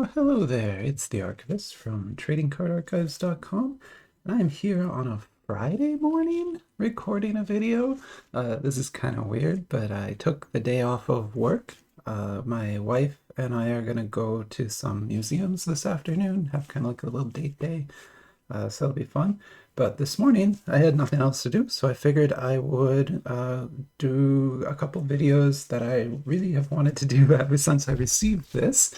Well, hello there. It's the Archivist from TradingCardArchives.com, and I'm here on a Friday morning recording a video. This is kind of weird, but I took the day off of work. My wife and I are gonna go to some museums this afternoon, have kind of like a little date day, so it'll be fun. But this morning I had nothing else to do, so I figured I would do a couple videos that I really have wanted to do ever since I received this.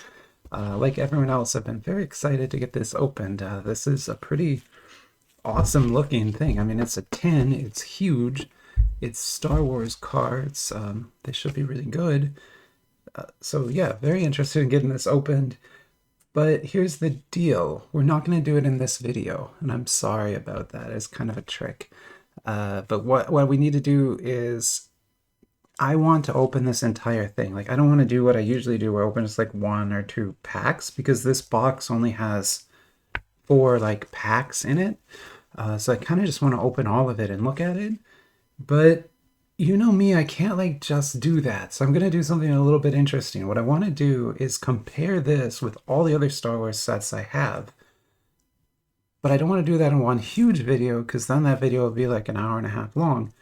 Like everyone else, I've been very excited to get this opened. This is a pretty awesome looking thing. I mean, it's a tin, it's huge, it's Star Wars cards. They should be really good. So yeah, very interested in getting this opened. But here's the deal. We're not going to do it in this video, and I'm sorry about that. It's kind of a trick. But what we need to do is I want to open this entire thing. Like, I don't want to do what I usually do where I open just like 1 or 2 packs, because this box only has 4 like packs in it. So I kind of just want to open all of it and look at it. But you know me, I can't like just do that. So I'm going to do something a little bit interesting. What I want to do is compare this with all the other Star Wars sets I have. But I don't want to do that in one huge video, because then that video will be like an hour and a half long.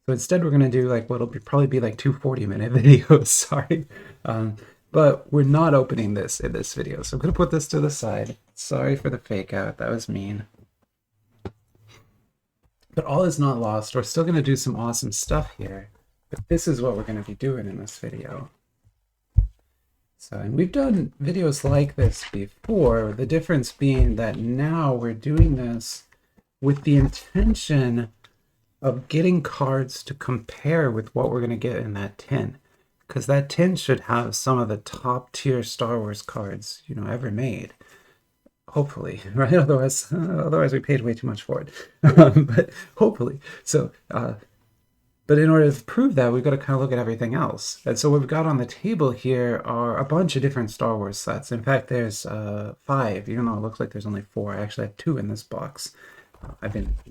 So instead, we're going to do like what'll probably be like 2 40-minute videos. Sorry. But we're not opening this in this video. So I'm going to put this to the side. Sorry for the fake out. That was mean. But all is not lost. We're still going to do some awesome stuff here. But this is what we're going to be doing in this video. So, and we've done videos like this before. The difference being that now we're doing this with the intention of getting cards to compare with what we're going to get in that tin. Because that tin should have some of the top tier Star Wars cards, ever made. Hopefully, right? Otherwise we paid way too much for it. But hopefully. So, but in order to prove that, we've got to kind of look at everything else. And so what we've got on the table here are a bunch of different Star Wars sets. In fact, there's 5, even though it looks like there's only 4. I actually have 2 in this box.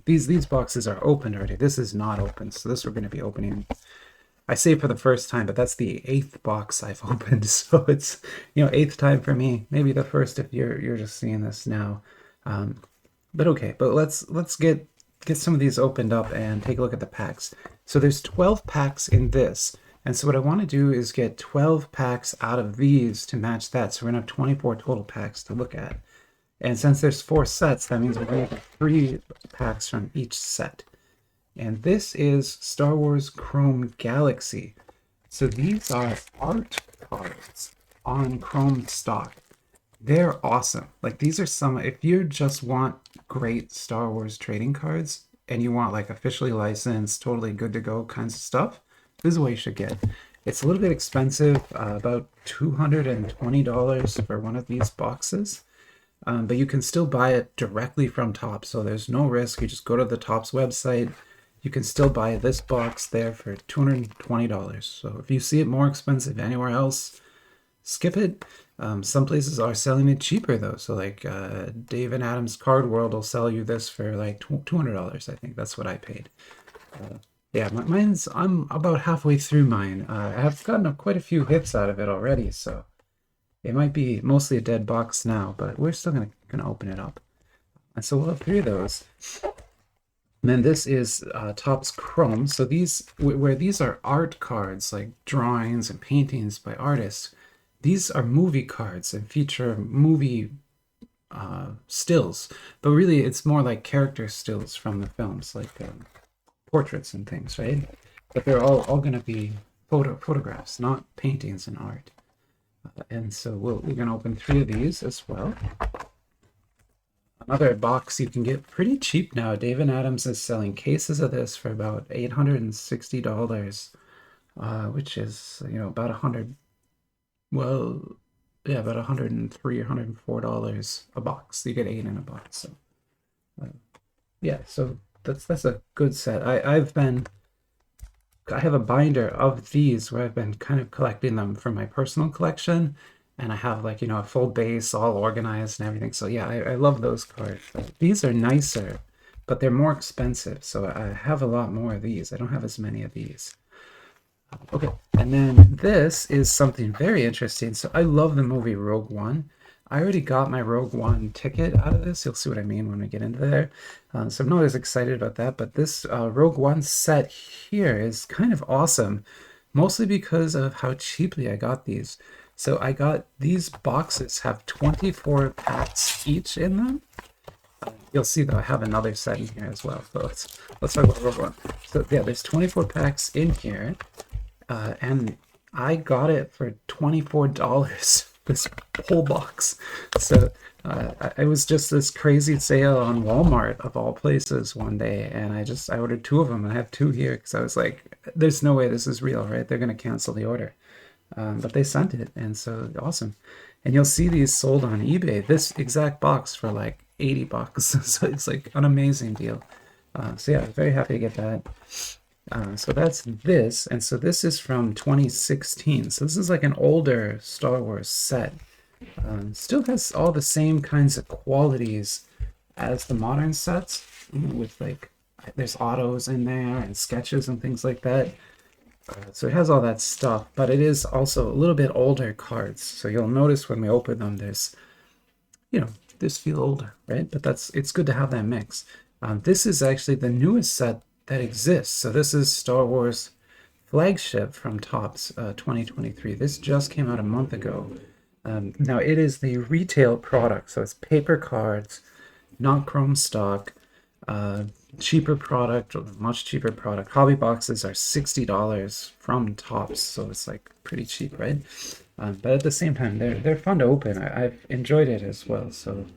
These boxes are opened already. This is not open, so this we're going to be opening. I say for the first time, but that's the 8th box I've opened, so it's 8th time for me. Maybe the first if you're just seeing this now. But okay, but let's get some of these opened up and take a look at the packs. So there's 12 packs in this, and so what I want to do is get 12 packs out of these to match that. So we're gonna have 24 total packs to look at. And since there's 4 sets, that means we're going to get 3 packs from each set. And this is Star Wars Chrome Galaxy. So these are art cards on Chrome stock. They're awesome. Like, these are some, if you just want great Star Wars trading cards and you want like officially licensed, totally good to go kinds of stuff, this is what you should get. It's a little bit expensive, about $220 for one of these boxes. But you can still buy it directly from Topps, so there's no risk. You just go to the Topps website. You can still buy this box there for $220. So if you see it more expensive anywhere else, skip it. Some places are selling it cheaper though. So like David Adams Card World will sell you this for like $200. I think that's what I paid. Yeah, I'm about halfway through mine. I have gotten quite a few hits out of it already, so it might be mostly a dead box now, but we're still gonna open it up. And so we'll have 3 of those. And then this is Topps Chrome. So where these are art cards, like drawings and paintings by artists, these are movie cards and feature movie stills. But really, it's more like character stills from the films, like portraits and things, right? But they're all gonna be photographs, not paintings and art. And so we're going to open 3 of these as well. Another box you can get pretty cheap now. David Adams is selling cases of this for about $860, which is, about 100, well, yeah, about $103 or $104 a box. You get 8 in a box. So, yeah, so that's a good set. I have a binder of these where I've been kind of collecting them for my personal collection, and I have like, a full base all organized and everything. So yeah, I love those cards. These are nicer, but they're more expensive. So I have a lot more of these. I don't have as many of these. Okay, and then this is something very interesting. So I love the movie Rogue One, I already got my Rogue One ticket out of this. You'll see what I mean when we get into there. So I'm not as excited about that, but this Rogue One set here is kind of awesome, mostly because of how cheaply I got these. So I got these boxes have 24 packs each in them. You'll see that I have another set in here as well. So let's talk about Rogue One. So yeah, there's 24 packs in here, and I got it for $24. This whole box. So it was just this crazy sale on Walmart of all places one day, and I ordered two of them. And I have two here because I was like, "There's no way this is real, right? They're gonna cancel the order." But they sent it, and so awesome. And you'll see these sold on eBay. This exact box for like $80. So it's like an amazing deal. So yeah, very happy to get that. So that's this, and so this is from 2016. So this is like an older Star Wars set. Still has all the same kinds of qualities as the modern sets, with like there's autos in there and sketches and things like that. So it has all that stuff, but it is also a little bit older cards. So you'll notice when we open them, there's, this feel older, right? But it's good to have that mix. This is actually the newest set that exists. So this is Star Wars Flagship from Topps 2023. This just came out a month ago. Now it is the retail product, so it's paper cards, not chrome stock, cheaper product, much cheaper product. Hobby boxes are $60 from Topps, so it's like pretty cheap, right? But at the same time, they're fun to open. I've enjoyed it as well. So,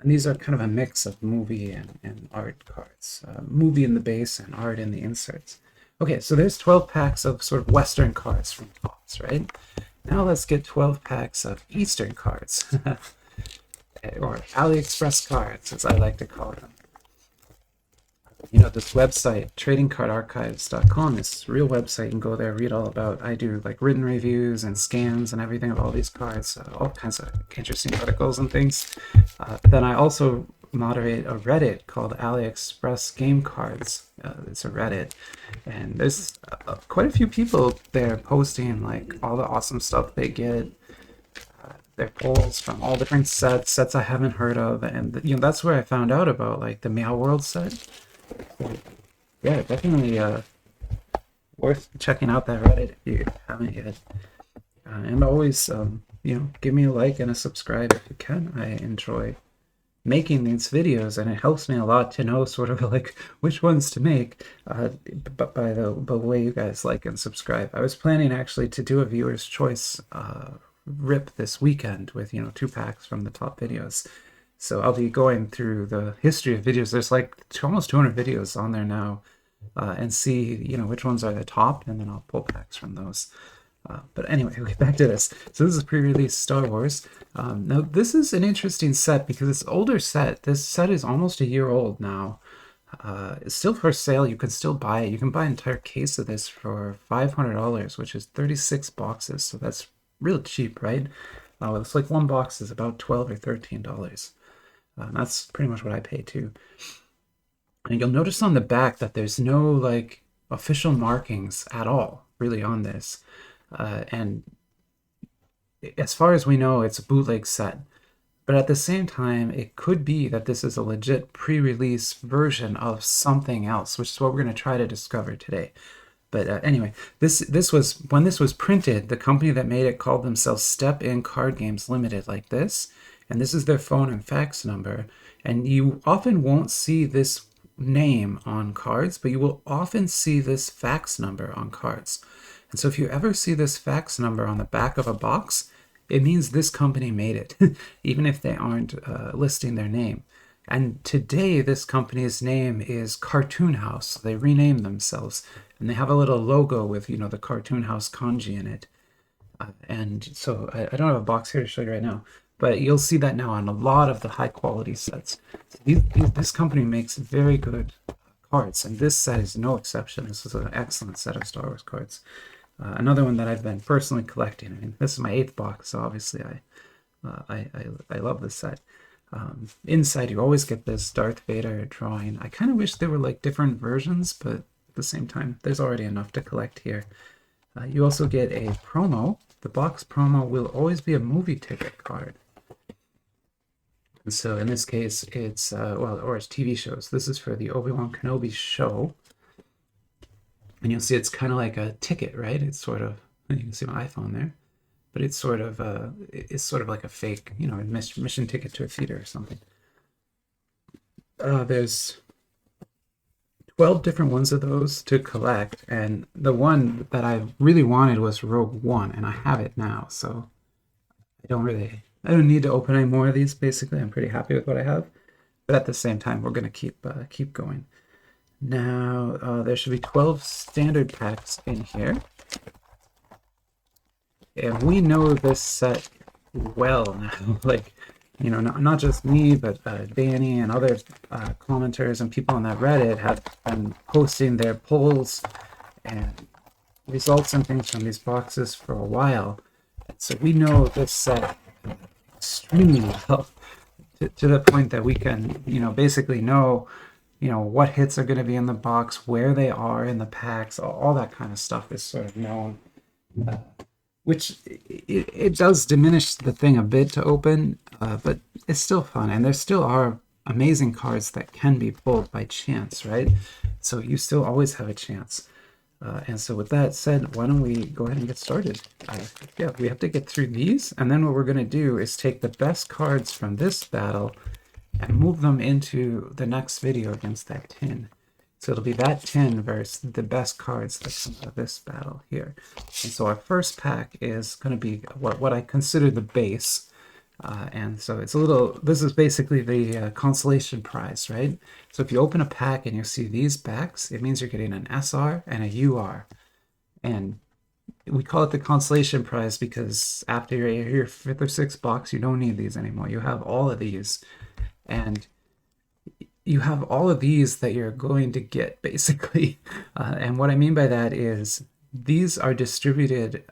and these are kind of a mix of movie and art cards, movie in the base and art in the inserts. Okay, so there's 12 packs of sort of Western cards from Topps, right? Now let's get 12 packs of Eastern cards, or AliExpress cards, as I like to call them. This website, tradingcardarchives.com, is a real website. You can go there, read all about. I do like written reviews and scans and everything of all these cards, all kinds of interesting articles and things. Then I also moderate a Reddit called AliExpress Game Cards. It's a Reddit, and there's quite a few people there posting like all the awesome stuff they get. Their polls from all different sets I haven't heard of, and that's where I found out about like the Meow World set. Yeah, definitely worth checking out that Reddit if you haven't yet. And always, give me a like and a subscribe if you can. I enjoy making these videos, and it helps me a lot to know sort of like which ones to make, but by the way you guys like and subscribe. I was planning actually to do a viewer's choice rip this weekend with 2 packs from the top videos. So I'll be going through the history of videos. There's like almost 200 videos on there now, and see which ones are the top, and then I'll pull packs from those. But anyway, okay, back to this. So this is pre-release Star Wars. Now this is an interesting set because it's an older set. This set is almost a year old now. It's still for sale. You can still buy it. You can buy an entire case of this for $500, which is 36 boxes. So that's real cheap, right? It's like one box is about $12 or $13. That's pretty much what I pay too. And you'll notice on the back that there's no like official markings at all really on this. And as far as we know, it's a bootleg set. But at the same time, it could be that this is a legit pre-release version of something else, which is what we're going to try to discover today. But anyway, this was when this was printed, the company that made it called themselves Step In Card Games Limited, like this. And this is their phone and fax number. And you often won't see this name on cards, but you will often see this fax number on cards. And so if you ever see this fax number on the back of a box, it means this company made it, even if they aren't listing their name. And today, this company's name is Cartoon House. They renamed themselves, and they have a little logo with, the Cartoon House kanji in it. And so I don't have a box here to show you right now, but you'll see that now on a lot of the high quality sets. So this company makes very good cards, and this set is no exception. This is an excellent set of Star Wars cards. Another one that I've been personally collecting. I mean, this is my 8th box, so obviously I love this set. Inside, you always get this Darth Vader drawing. I kind of wish there were like different versions, but at the same time, there's already enough to collect here. You also get a promo. The box promo will always be a movie ticket card. And so in this case, it's, well, or it's TV shows. This is for the Obi-Wan Kenobi show. And you'll see it's kind of like a ticket, right? It's sort of, you can see my iPhone there, but it's sort of like a fake, you know, admission ticket to a theater or something. There's 12 different ones of those to collect, and the one that I really wanted was Rogue One, and I have it now, so I don't need to open any more of these. Basically, I'm pretty happy with what I have, but at the same time, we're gonna keep going. Now, there should be 12 standard packs in here. And we know this set well now. Like, you know, not just me, but Danny and other commenters and people on that Reddit have been posting their polls and results and things from these boxes for a while. So we know this set extremely well to the point that we can, you know, basically know, you know, what hits are going to be in the box, where they are in the packs, all that kind of stuff is sort of known, which it does diminish the thing a bit to open, but it's still fun, and there still are amazing cards that can be pulled by chance, right? So you still always have a chance. And so with that said, why don't we go ahead and get started? Yeah, we have to get through these, and then what we're going to do is take the best cards from this battle and move them into the next video against that tin. So it'll be that tin versus the best cards that come out of this battle here. And so our first pack is going to be what I consider the base. And so it's a little, this is basically the consolation prize, right? So if you open a pack and you see these backs, it means you're getting an SR and a UR. And we call it the consolation prize because after your fifth or sixth box, you don't need these anymore. You have all of these. And you have all of these that you're going to get, basically. And what I mean by that is these are distributed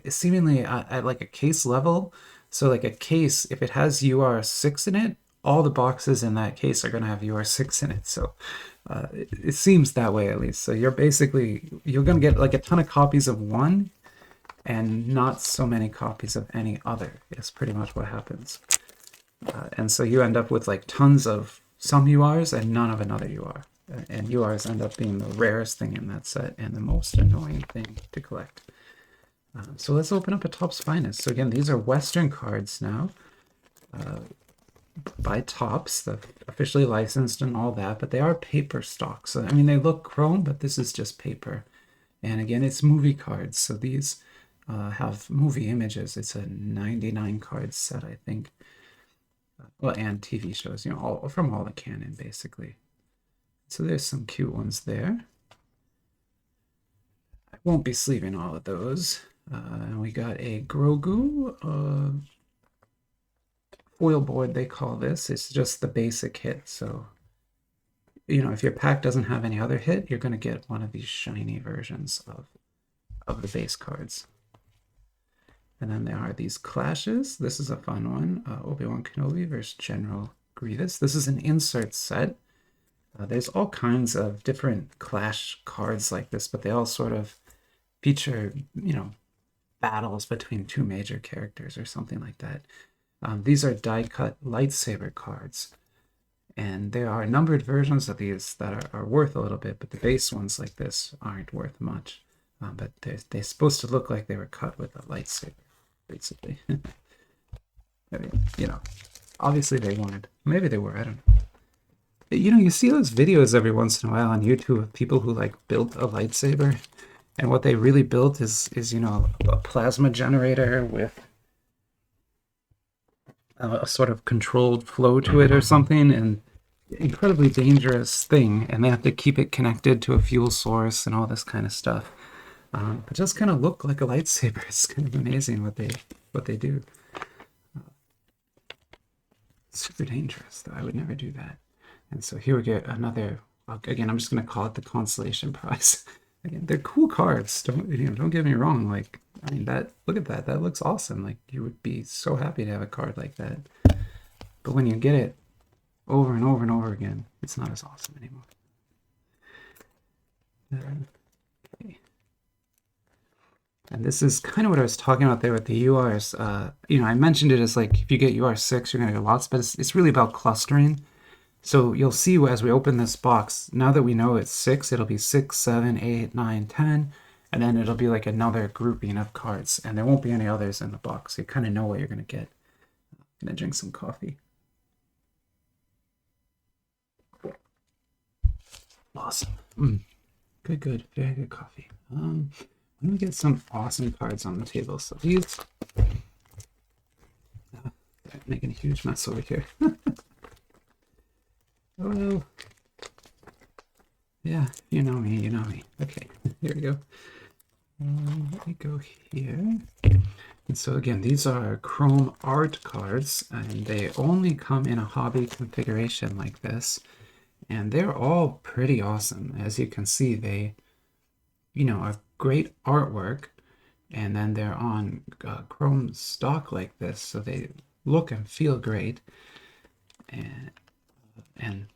seemingly at like a case level. So like a case, if it has UR6 in it, all the boxes in that case are going to have UR6 in it. So it seems that way, at least. So you're going to get like a ton of copies of one and not so many copies of any other. It's pretty much what happens. And so you end up with like tons of some URs and none of another UR. And URs end up being the rarest thing in that set and the most annoying thing to collect. So let's open up a Topps Finest. So again, these are Western cards now by Topps, officially licensed and all that, but they are paper stock. So, I mean, they look chrome, but this is just paper. And again, it's movie cards. So these have movie images. It's a 99 card set, I think. Well, and TV shows, you know, all from all the canon, basically. So there's some cute ones there. I won't be sleeving all of those. And we got a Grogu foil board, they call this. It's just the basic hit. So, you know, if your pack doesn't have any other hit, you're going to get one of these shiny versions of the base cards. And then there are these clashes. This is a fun one. Obi-Wan Kenobi versus General Grievous. This is an insert set. There's all kinds of different clash cards like this, but they all sort of feature, you know, battles between two major characters or something like that. These are die-cut lightsaber cards. And there are numbered versions of these that are worth a little bit, but the base ones like this aren't worth much. But they're supposed to look like they were cut with a lightsaber, basically. I mean, you know, obviously they weren't. Maybe they were, I don't know. You know, you see those videos every once in a while on YouTube of people who like built a lightsaber, and what they really built is you know, a plasma generator with a sort of controlled flow to it or something, and incredibly dangerous thing, and they have to keep it connected to a fuel source and all this kind of stuff. But just kind of look like a lightsaber. It's kind of amazing what they do. Super dangerous, though. I would never do that. And so here we get another. Again, I'm just going to call it the consolation prize. Again, they're cool cards. Don't get me wrong. Like, I mean, look at that. That looks awesome. Like, you would be so happy to have a card like that. But when you get it over and over and over again, it's not as awesome anymore. Okay. And this is kind of what I was talking about there with the URs. You know, I mentioned it as like if you get UR6, you're going to get lots, but it's really about clustering. So you'll see as we open this box, now that we know it's 6, it'll be 6, 7, 8, 9, 10, and then it'll be like another grouping of cards, and there won't be any others in the box. So you kind of know what you're going to get. I'm going to drink some coffee. Awesome. Good, good. Very good coffee. Let me get some awesome cards on the table. So these... they're making a huge mess over here. Oh, yeah, you know me, you know me. Okay, here we go. Let me go here. And so again, these are Chrome art cards, and they only come in a hobby configuration like this. And they're all pretty awesome. As you can see, they, you know, are great artwork. And then they're on Chrome stock like this, so they look and feel great. And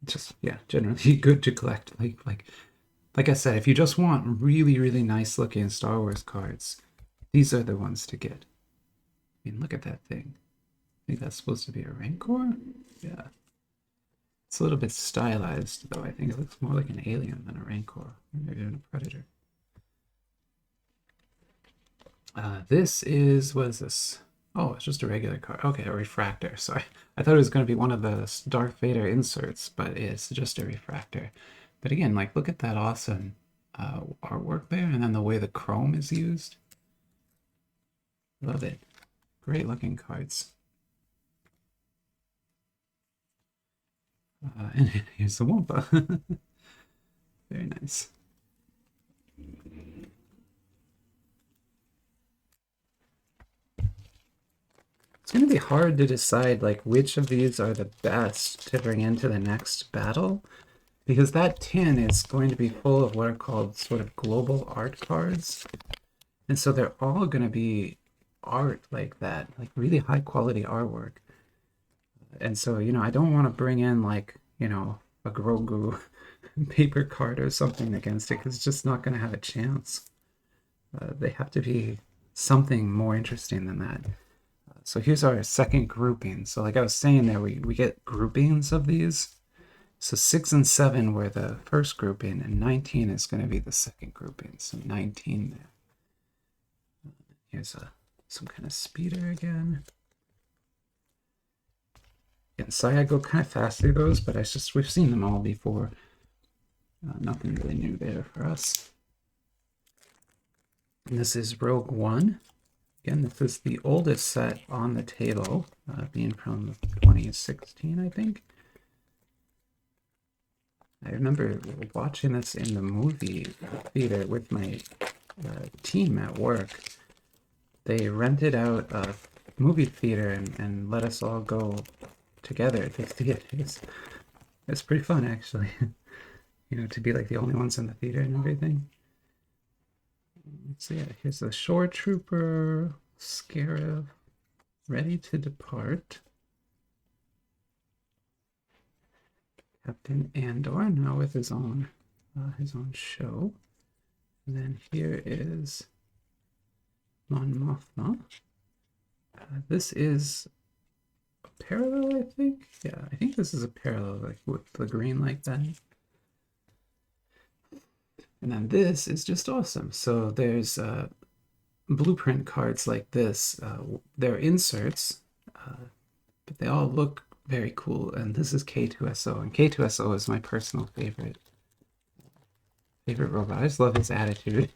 just, yeah, generally good to collect. Like I said, if you just want really, really nice looking Star Wars cards, these are the ones to get. I mean, look at that thing. I think that's supposed to be a Rancor? Yeah. It's a little bit stylized, though. I think it looks more like an alien than a Rancor, maybe even a Predator. This is, what is this? Oh, it's just a regular card. Okay, a refractor. Sorry. I thought it was going to be one of the Darth Vader inserts, but it's just a refractor. But again, like, look at that awesome artwork there, and then the way the chrome is used. Love it. Great looking cards. And here's the Wampa. Very nice. It's going to be hard to decide like which of these are the best to bring into the next battle, because that tin is going to be full of what are called sort of global art cards. And so they're all going to be art like that, like really high quality artwork. And so, you know, I don't want to bring in like, you know, a Grogu paper card or something against it, because it's just not going to have a chance. They have to be something more interesting than that. So here's our second grouping. So like I was saying there, we get groupings of these. So 6 and 7 were the first grouping, and 19 is going to be the second grouping. So 19 there. Here's some kind of speeder again. And sorry, I go kind of fast through those, but we've seen them all before. Nothing really new there for us. And this is Rogue One. Again, this is the oldest set on the table, being from 2016, I think. I remember watching this in the movie theater with my team at work. They rented out a movie theater and let us all go together to see it. It's pretty fun, actually. You know, to be like the only ones in the theater and everything. So yeah, here's the Shore Trooper, Scarab, ready to depart. Captain Andor, now with his own show. And then here is Mon Mothma. This is a parallel, I think. Yeah, I think this is a parallel, like with the green like that. And then this is just awesome. So there's blueprint cards like this. They're inserts, but they all look very cool. And this is K2SO, and K2SO is my personal favorite robot. I just love his attitude.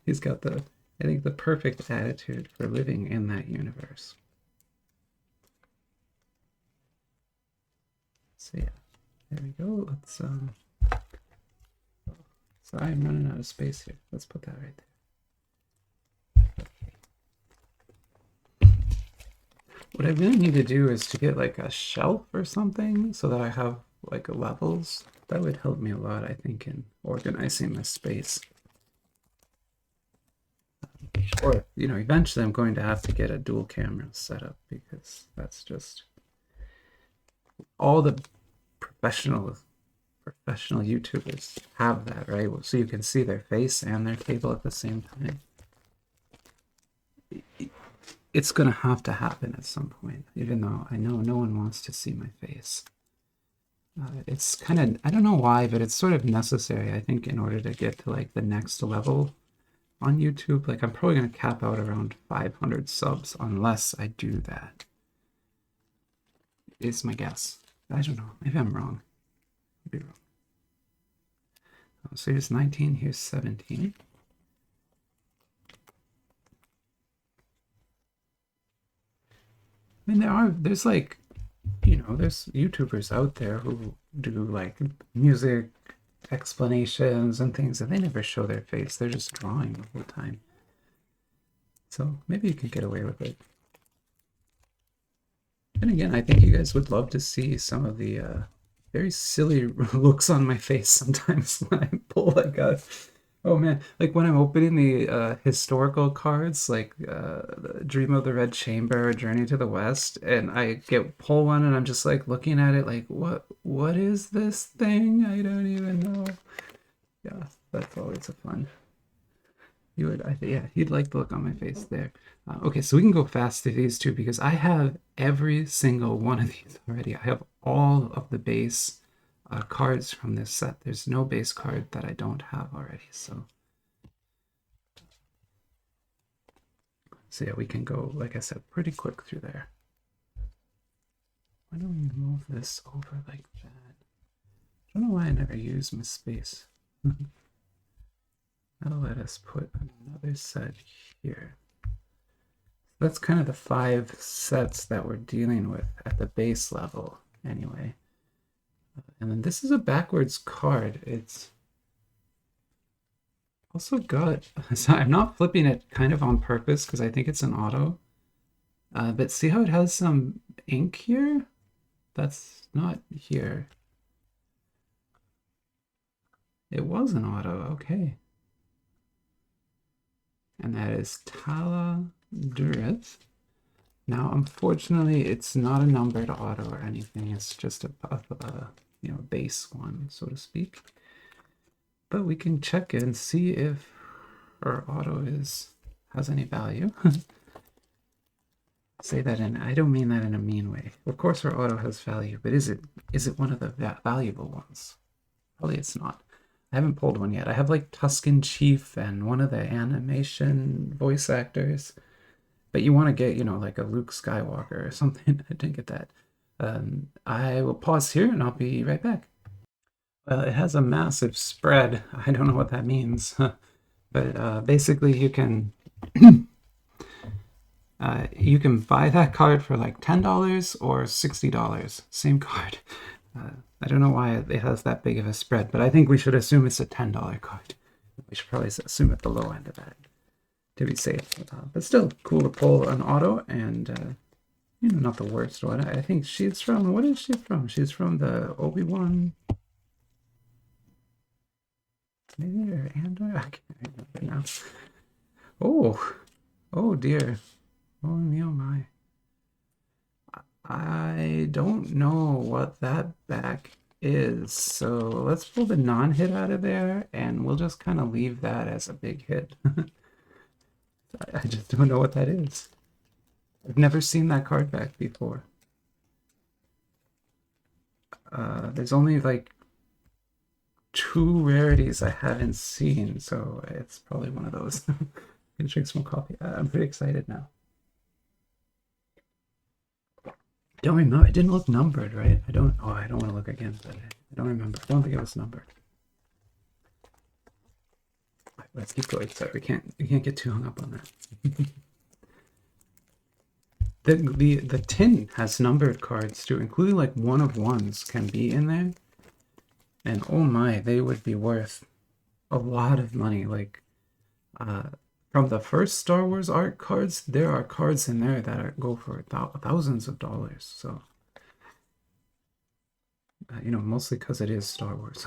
He's got I think the perfect attitude for living in that universe. So yeah, there we go. Let's sorry, I'm running out of space here. Let's put that right there. What I really need to do is to get like a shelf or something so that I have like levels. That would help me a lot, I think, in organizing my space. Or, you know, eventually I'm going to have to get a dual camera setup, because that's just all the professional professional YouTubers have that, right? So you can see their face and their table at the same time. It's gonna have to happen at some point, even though I know no one wants to see my face. It's kind of, I don't know why, but it's sort of necessary, I think, in order to get to like the next level on YouTube. Like I'm probably gonna cap out around 500 subs unless I do that. Is my guess. I don't know. Maybe I'm wrong. Maybe wrong. Oh, so here's 19. Here's 17. I mean, there's like, you know, there's YouTubers out there who do like music explanations and things, and they never show their face. They're just drawing the whole time. So maybe you can get away with it. And again, I think you guys would love to see some of the very silly looks on my face sometimes when I pull like a, oh man, like when I'm opening the historical cards, like Dream of the Red Chamber, Journey to the West, and I pull one and I'm just like looking at it like, what is this thing? I don't even know. Yeah, that's always a fun. You would, yeah, you'd like the look on my face there. Okay, so we can go fast through these two because I have every single one of these already. I have all of the base cards from this set. There's no base card that I don't have already. So yeah, we can go, like I said, pretty quick through there. Why don't we move this over like that? I don't know why I never use my space. That'll let us put another set here. That's kind of the 5 sets that we're dealing with at the base level anyway. And then this is a backwards card. It's also got, so I'm not flipping it kind of on purpose because I think it's an auto. But see how it has some ink here? That's not here. It was an auto, okay. And that is Tala Durit. Now, unfortunately, it's not a numbered auto or anything. It's just a you know, base one, so to speak. But we can check it and see if her auto has any value. Say that I don't mean that in a mean way. Of course, her auto has value, but is it one of the valuable ones? Probably it's not. I haven't pulled one yet. I have like Tuscan Chief and one of the animation voice actors. But you want to get, you know, like a Luke Skywalker or something. I didn't get that. I will pause here and I'll be right back. Well, it has a massive spread. I don't know what that means. But basically you can buy that card for like $10 or $60. Same card. I don't know why it has that big of a spread, but I think we should assume it's a $10 card. We should probably assume at the low end of that to be safe. But still cool to pull an auto and, you know, not the worst one. I think she's from, what is she from? She's from the Obi-Wan, maybe, or Andor? I can't remember now. Oh dear. Oh me, oh my. I don't know what that back is, so let's pull the non-hit out of there, and we'll just kind of leave that as a big hit. I just don't know what that is. I've never seen that card back before. There's only like 2 rarities I haven't seen, so it's probably one of those. I'm gonna drink some coffee. I'm pretty excited now. Don't remember. It didn't look numbered, right? I don't want to look again, but I don't remember. I don't think it was numbered. Let's keep going. Sorry, we can't get too hung up on that. The tin has numbered cards too, including like 1 of 1s can be in there. And oh my, they would be worth a lot of money. Like from the first Star Wars art cards, there are cards in there that go for thousands of dollars. So, you know, mostly because it is Star Wars.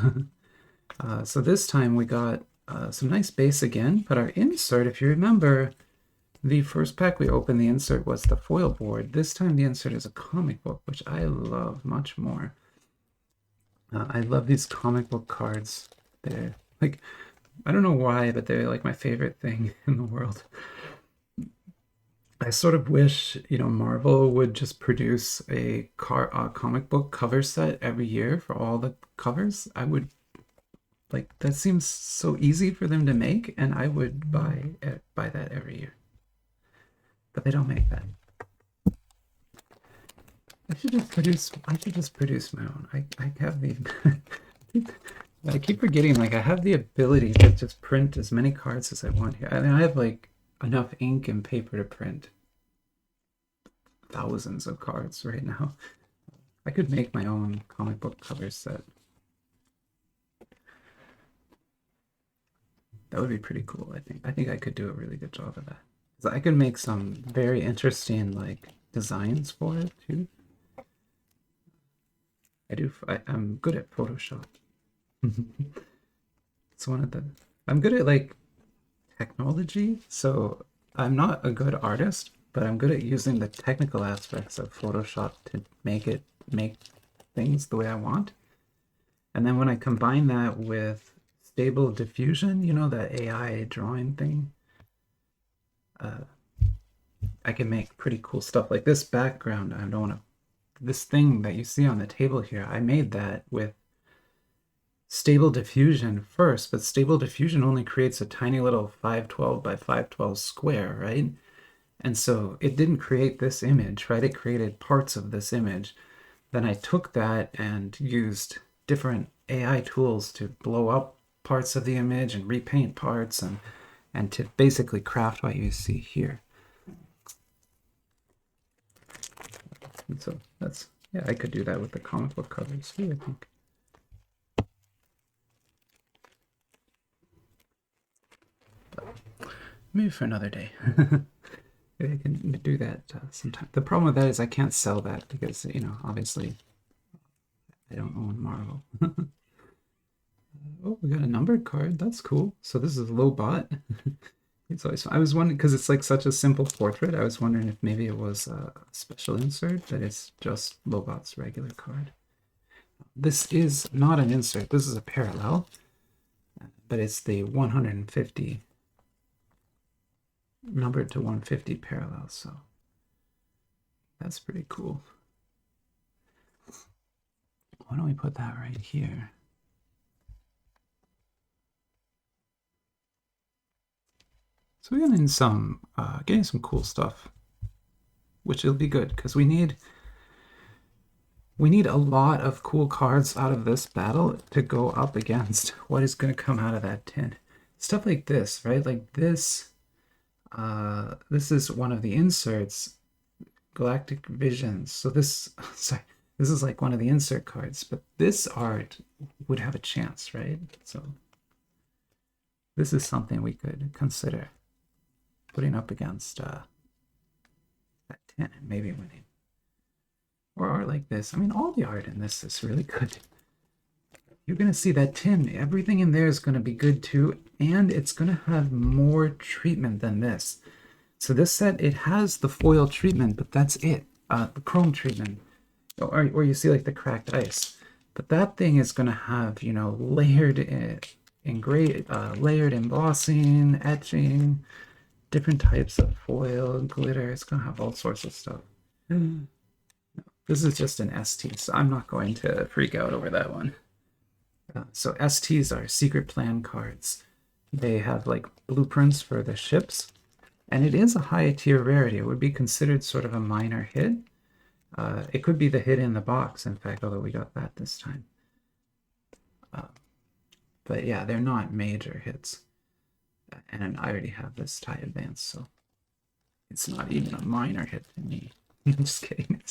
So this time we got some nice base again, but our insert, if you remember, the first pack we opened, the insert was the foil board. This time the insert is a comic book, which I love much more. I love these comic book cards. They're like, I don't know why, but they're like my favorite thing in the world. I sort of wish, Marvel would just produce a comic book cover set every year for all the covers. I would like that seems so easy for them to make, and I would buy that every year. But they don't make that. I should just produce my own. I have the I keep forgetting, like, I have the ability to just print as many cards as I want here. I mean, I have like enough ink and paper to print thousands of cards right now. I could make my own comic book cover set. That would be pretty cool, I think. I think I could do a really good job of that. 'Cause I could make some very interesting, like, designs for it, too. I'm good at Photoshop. It's one of the... I'm good at, like, technology, so I'm not a good artist, but I'm good at using the technical aspects of Photoshop to make things the way I want. And then when I combine that with stable diffusion, that AI drawing thing, I can make pretty cool stuff. Like this background, I don't want to, this thing that you see on the table here, I made that with stable diffusion first, but stable diffusion only creates a tiny little 512 by 512 square, right? And so it didn't create this image, right? It created parts of this image. Then I took that and used different AI tools to blow up parts of the image and repaint parts and to basically craft what you see here. And so that's, yeah, I could do that with the comic book covers too, I think. Maybe for another day. Maybe I can do that sometime. The problem with that is I can't sell that because, obviously I don't own Marvel. Oh, we got a numbered card. That's cool. So this is Lobot. It's always fun. I was wondering, because it's like such a simple portrait, I was wondering if maybe it was a special insert, that it's just Lobot's regular card. This is not an insert. This is a parallel, but it's the 150, numbered to 150 parallel, so that's pretty cool. Why don't we put that right here? So we're getting some cool stuff, which will be good because we need a lot of cool cards out of this battle to go up against what is going to come out of that tin. Stuff like this, right? Like this. This is one of the inserts, Galactic Visions. So this, sorry, this is like one of the insert cards, but this art would have a chance, right? So this is something we could consider putting up against that tin and maybe winning. Or art like this. I mean, all the art in this is really good. You're going to see that tin. Everything in there is going to be good too, and it's going to have more treatment than this. So this set, it has the foil treatment, but that's it. The chrome treatment. Or you see like the cracked ice. But that thing is going to have, layered layered embossing, etching, different types of foil, glitter. It's going to have all sorts of stuff. This is just an ST, so I'm not going to freak out over that one. So STs are secret plan cards. They have like blueprints for the ships, and it is a high tier rarity. It would be considered sort of a minor hit. It could be the hit in the box, in fact, although we got that this time. But yeah, they're not major hits. And I already have this tie advance, so it's not even a minor hit to me. I'm just kidding.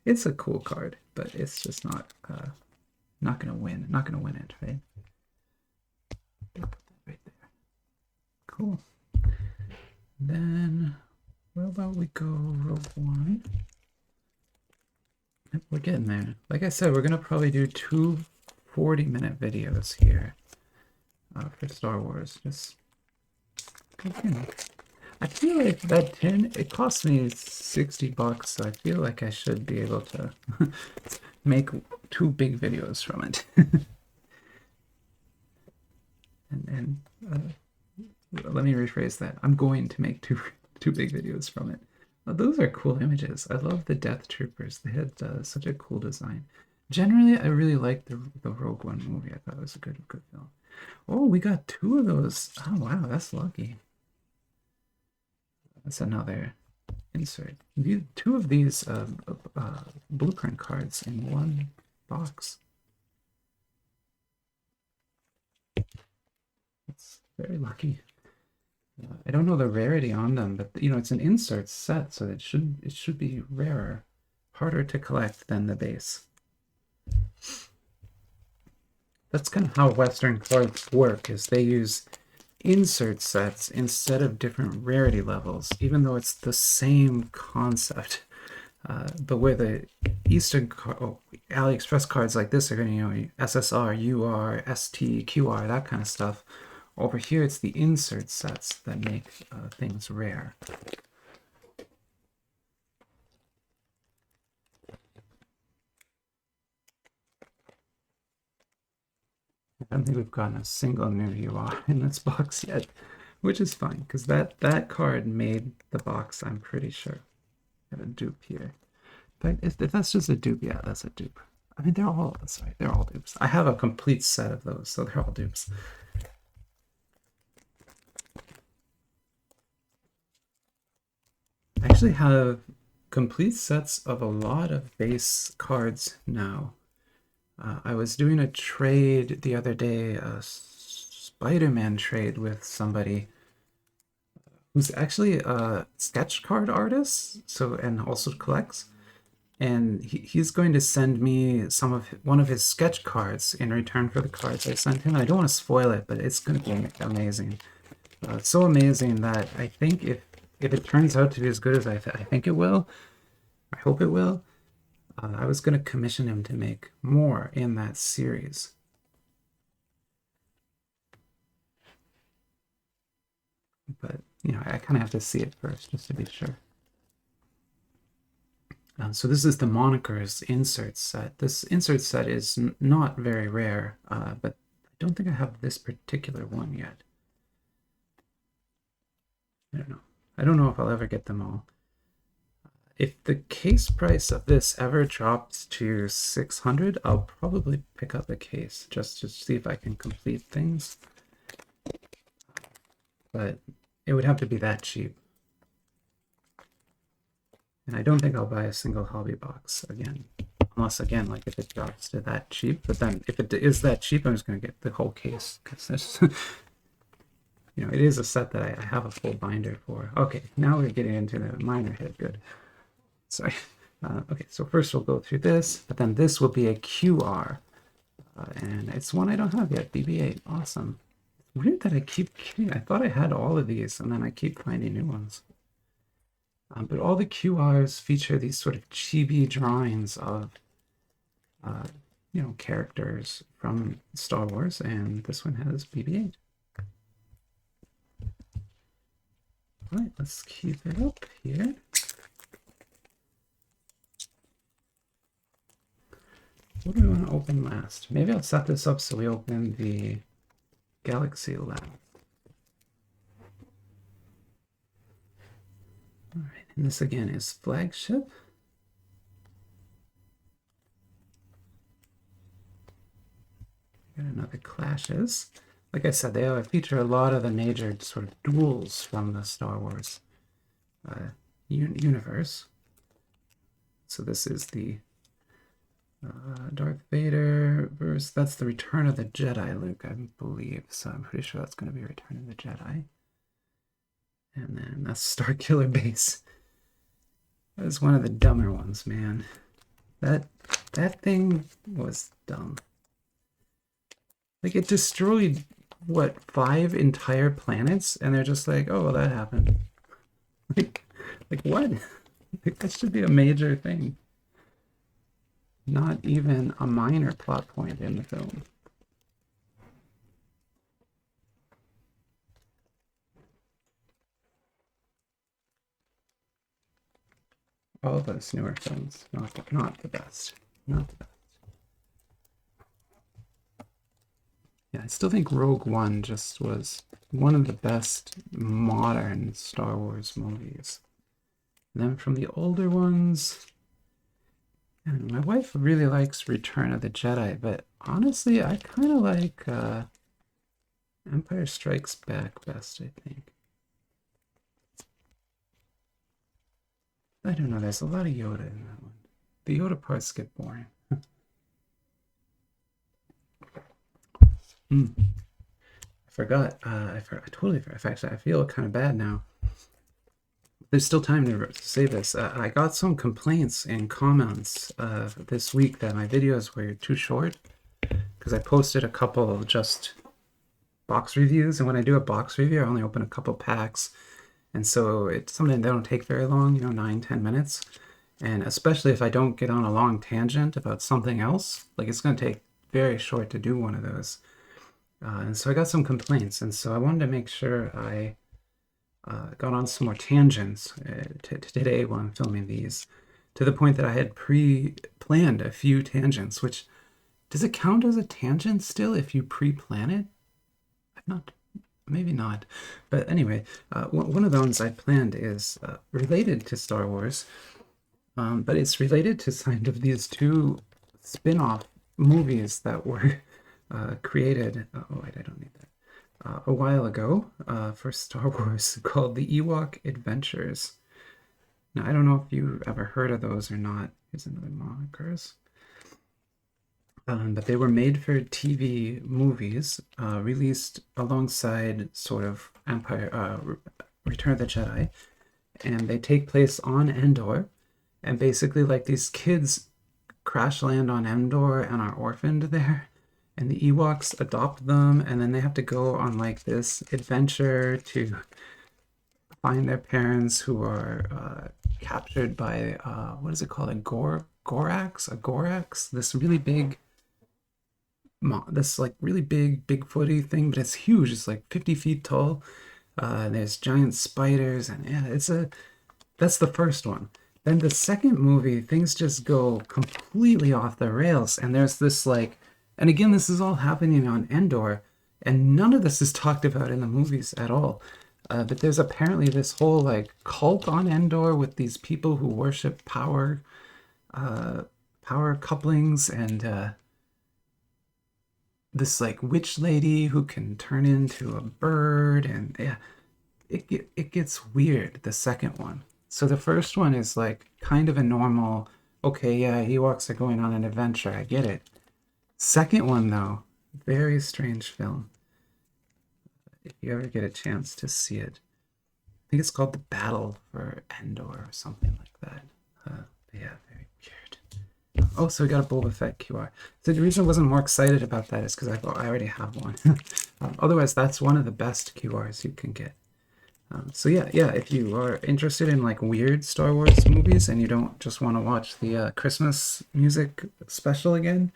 It's a cool card, but it's just not gonna win. Not gonna win it, right? Right there. Cool. Then where about we go Rogue One? We're getting there. Like I said, we're gonna probably do 2 40-minute videos here for Star Wars. Just I feel like that tin, it cost me $60, so I feel like I should be able to make two big videos from it. and let me rephrase that. I'm going to make two big videos from it. Those are cool images. I love the Death Troopers. They had such a cool design. Generally, I really liked the Rogue One movie. I thought it was a good film. Oh, we got two of those. Oh, wow, that's lucky. That's another insert. Two of these blueprint cards in one box. It's very lucky. I don't know the rarity on them, but you know it's an insert set, so it should be rarer, harder to collect than the base. That's kind of how Western cards work, is they use insert sets instead of different rarity levels, even though it's the same concept. But where the Eastern AliExpress cards like this are going to, you know, SSR, UR, ST, QR, that kind of stuff. Over here, it's the insert sets that make things rare. I don't think we've gotten a single new UR in this box yet, which is fine, because that card made the box, I'm pretty sure. Got a dupe here. But if that's just a dupe, yeah, that's a dupe. I mean, they're all dupes. I have a complete set of those, so they're all dupes. I actually have complete sets of a lot of base cards now. I was doing a trade the other day, a Spider-Man trade with somebody who's actually a sketch card artist, and also collects. And he's going to send me one of his sketch cards in return for the cards I sent him. I don't want to spoil it, but it's going to be amazing. So amazing that I think if it turns out to be as good as I think it will, I hope it will, I was going to commission him to make more in that series. But, you know, I kind of have to see it first just to be sure. So this is the Monikers insert set. This insert set is not very rare, but I don't think I have this particular one yet. I don't know. I don't know if I'll ever get them all. If the case price of this ever drops to 600, I'll probably pick up a case just to see if I can complete things. But it would have to be that cheap. And I don't think I'll buy a single hobby box again. Unless, again, like if it drops to that cheap. But then if it is that cheap, I'm just going to get the whole case. Because you know, it is a set that I have a full binder for. Okay, now we're getting into the minor hit. Good. Sorry. Okay, so first we'll go through this, but then this will be a QR. And it's one I don't have yet, BB-8. Awesome. It's weird that I keep getting, I thought I had all of these, and then I keep finding new ones. But all the QRs feature these sort of chibi drawings of, you know, characters from Star Wars, and this one has BB-8. All right, let's keep it up here. What do we want to open last? Maybe I'll set this up so we open the Galaxy last. All right, and this again is Flagship. Got another Clashes. Like I said, they feature a lot of the major sort of duels from the Star Wars universe. So this is the Darth Vader versus, that's the Return of the Jedi Luke, I believe. So I'm pretty sure that's going to be Return of the Jedi. And then that's Starkiller Base. That was one of the dumber ones, man. That thing was dumb. Like, it destroyed, what, 5 entire planets? And they're just like, oh, well, that happened. Like what? Like, that should be a major thing. Not even a minor plot point in the film. All those newer films, not the best. Not the best. Yeah, I still think Rogue One just was one of the best modern Star Wars movies. And then from the older ones, and my wife really likes Return of the Jedi, but honestly, I kind of like Empire Strikes Back best, I think. I don't know, there's a lot of Yoda in that one. The Yoda parts get boring. I forgot. I totally forgot. Actually, I feel kind of bad now. There's still time to say this. I got some complaints and comments this week that my videos were too short because I posted a couple of just box reviews, and when I do a box review, I only open a couple packs, and so it's something that don't take very long, you know, 9-10 minutes. And especially if I don't get on a long tangent about something else, like it's going to take very short to do one of those. And so I got some complaints, and so I wanted to make sure I got on some more tangents today while I'm filming these, to the point that I had pre-planned a few tangents, which, does it count as a tangent still if you pre-plan it? I've not, maybe not. But anyway, one of the ones I planned is related to Star Wars, but it's related to kind of these two spin-off movies that were created. Oh, wait, I don't need that. A while ago for Star Wars called The Ewok Adventures. Now, I don't know if you ever heard of those or not. Here's another monikers. But they were made for TV movies, released alongside sort of Return of the Jedi, and they take place on Endor, and basically like these kids crash land on Endor and are orphaned there, and the Ewoks adopt them, and then they have to go on like this adventure to find their parents who are captured by what is it called, a Gorax, this really big, this like really big Bigfooty thing, but it's huge. It's like 50 feet tall. There's giant spiders, and yeah, that's the first one. Then the second movie, things just go completely off the rails, and there's this like, and again, this is all happening on Endor, and none of this is talked about in the movies at all. But there's apparently this whole like cult on Endor with these people who worship power couplings, and this like witch lady who can turn into a bird, and yeah, it gets weird, the second one. So the first one is like kind of a normal, okay, yeah, Ewoks are going on an adventure, I get it. Second one though, very strange film. If you ever get a chance to see it, I think it's called The Battle for Endor or something like that. Yeah, very weird. Oh, so we got a Boba Fett QR. So the reason I wasn't more excited about that is because I already have one. Otherwise, that's one of the best QRs you can get. So yeah, if you are interested in like weird Star Wars movies and you don't just want to watch the Christmas music special again,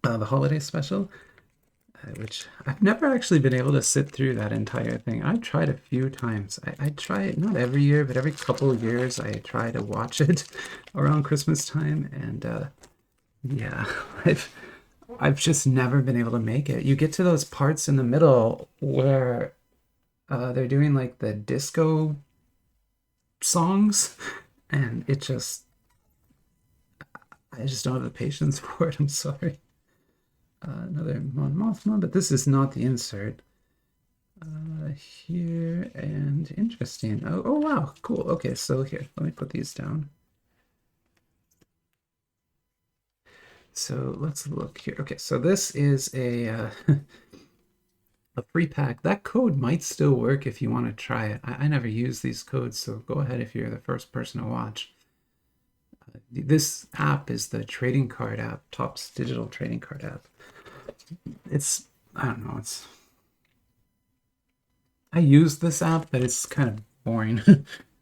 the holiday special, which I've never actually been able to sit through that entire thing. I've tried a few times. I try it not every year, but every couple of years I try to watch it around Christmas time, and yeah, I've just never been able to make it. You get to those parts in the middle where they're doing like the disco songs, and I just don't have the patience for it. I'm sorry. Another Mon Mothma, but this is not the insert. Here, and interesting. Oh wow, cool. Okay, so here, let me put these down. So let's look here. Okay, so this is a a free pack. That code might still work if you want to try it. I never use these codes, so go ahead if you're the first person to watch. This app is the trading card app, Topps digital trading card app. I don't know, I use this app, but it's kind of boring.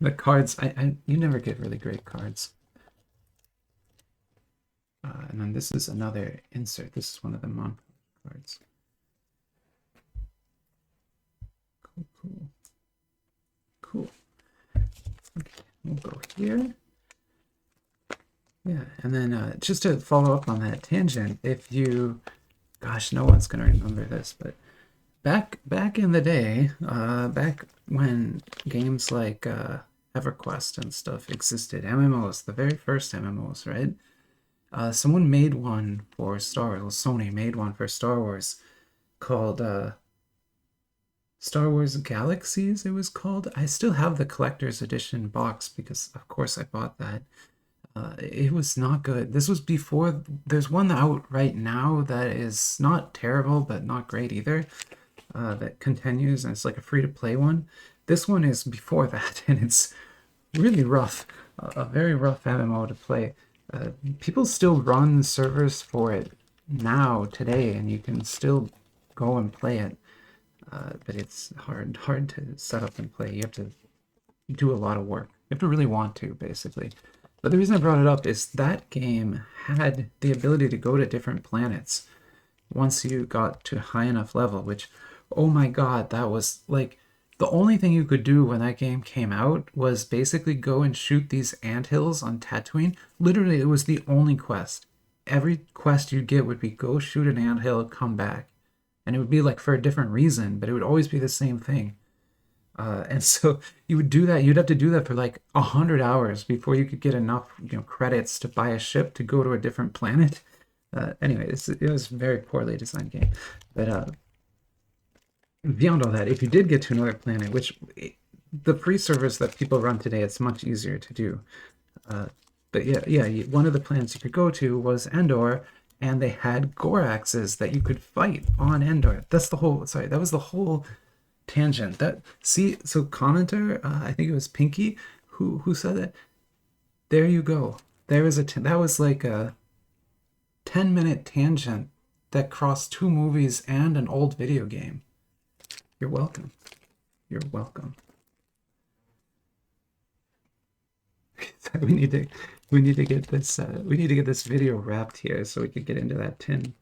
The cards, you never get really great cards. And then this is another insert. This is one of the Mon cards. Cool. Okay, we'll go here. Yeah, and then just to follow up on that tangent, if you Gosh, no one's gonna remember this, but back in the day, back when games like EverQuest and stuff existed, MMOs, the very first MMOs, right? Someone made one for Star Wars. Sony made one for Star Wars called Star Wars Galaxies, it was called. I still have the collector's edition box because, of course, I bought that. It was not good. This was before. There's one out right now that is not terrible, but not great either. That continues, and it's like a free-to-play one. This one is before that, and it's really rough. A very rough MMO to play. People still run servers for it now, today, and you can still go and play it. But it's hard to set up and play. You have to do a lot of work. You have to really want to, basically. But the reason I brought it up is that game had the ability to go to different planets once you got to high enough level, which, oh my god, that was like the only thing you could do when that game came out was basically go and shoot these anthills on Tatooine. Literally, it was the only quest. Every quest you'd get would be go shoot an anthill, come back. And it would be like for a different reason, but it would always be the same thing. And so you would do that. You'd have to do that for like 100 hours before you could get enough, credits to buy a ship to go to a different planet. Anyway, it was a very poorly designed game. But beyond all that, if you did get to another planet, which the free servers that people run today, it's much easier to do. But yeah, one of the planets you could go to was Endor, and they had Goraxes that you could fight on Endor. That was the whole tangent. So commenter, I think it was Pinky, who said it. There you go. That was like a 10-minute tangent that crossed 2 movies and an old video game. You're welcome. You're welcome. we need to get this video wrapped here so we can get into that tin.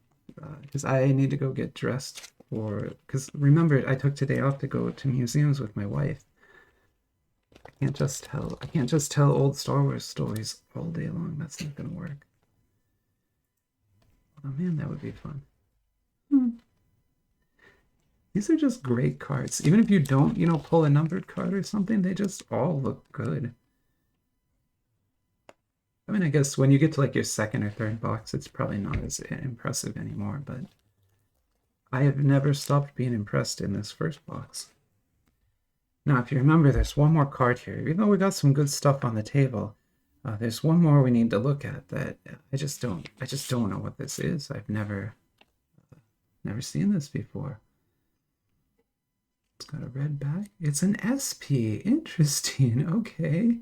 Because I need to go get dressed because remember, I took today off to go to museums with my wife. I can't just tell old Star Wars stories all day long. That's not gonna work. Oh man, that would be fun. These are just great cards. Even if you don't, pull a numbered card or something, they just all look good. I mean, I guess when you get to like your second or third box, it's probably not as impressive anymore, but I have never stopped being impressed in this first box. Now, if you remember, there's one more card here. Even though we got some good stuff on the table, there's one more we need to look at that I just don't know what this is. I've never seen this before. It's got a red back. It's an SP. Interesting. Okay.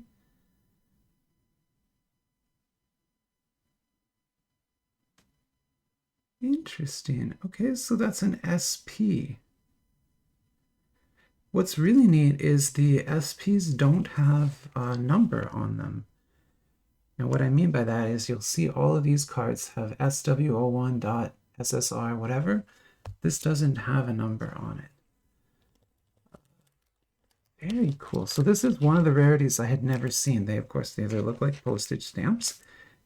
Interesting. Okay, so that's an SP. What's really neat is the SPs don't have a number on them. Now what I mean by that is you'll see all of these cards have SW01.SSR, whatever. This doesn't have a number on it. Very cool. So this is one of the rarities I had never seen. They either look like postage stamps,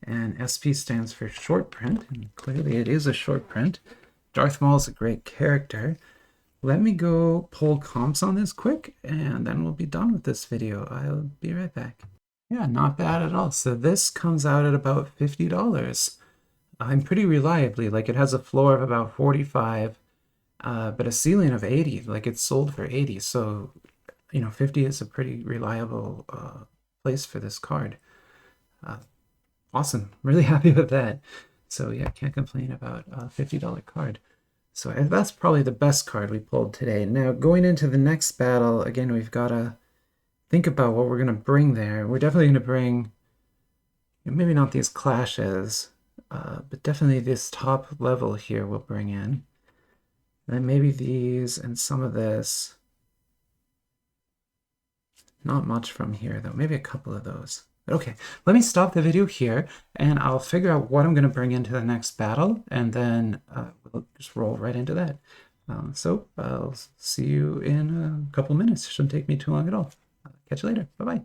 and SP stands for short print, and clearly it is a short print. Darth Maul is a great character. Let me go pull comps on this quick, and then we'll be done with this video. I'll be right back. Yeah, not bad at all. So this comes out at about $50. I'm pretty reliably, like it has a floor of about 45, but a ceiling of 80. Like it's sold for 80. So 50 is a pretty reliable place for this card. Awesome. Really happy with that. So yeah, can't complain about a $50 card. So that's probably the best card we pulled today. Now going into the next battle, again, we've got to think about what we're going to bring there. We're definitely going to bring, maybe not these clashes, but definitely this top level here we'll bring in. And then maybe these and some of this. Not much from here, though. Maybe a couple of those. But okay, let me stop the video here, and I'll figure out what I'm going to bring into the next battle, and then we'll just roll right into that. So I'll see you in a couple minutes. Shouldn't take me too long at all. Catch you later. Bye-bye.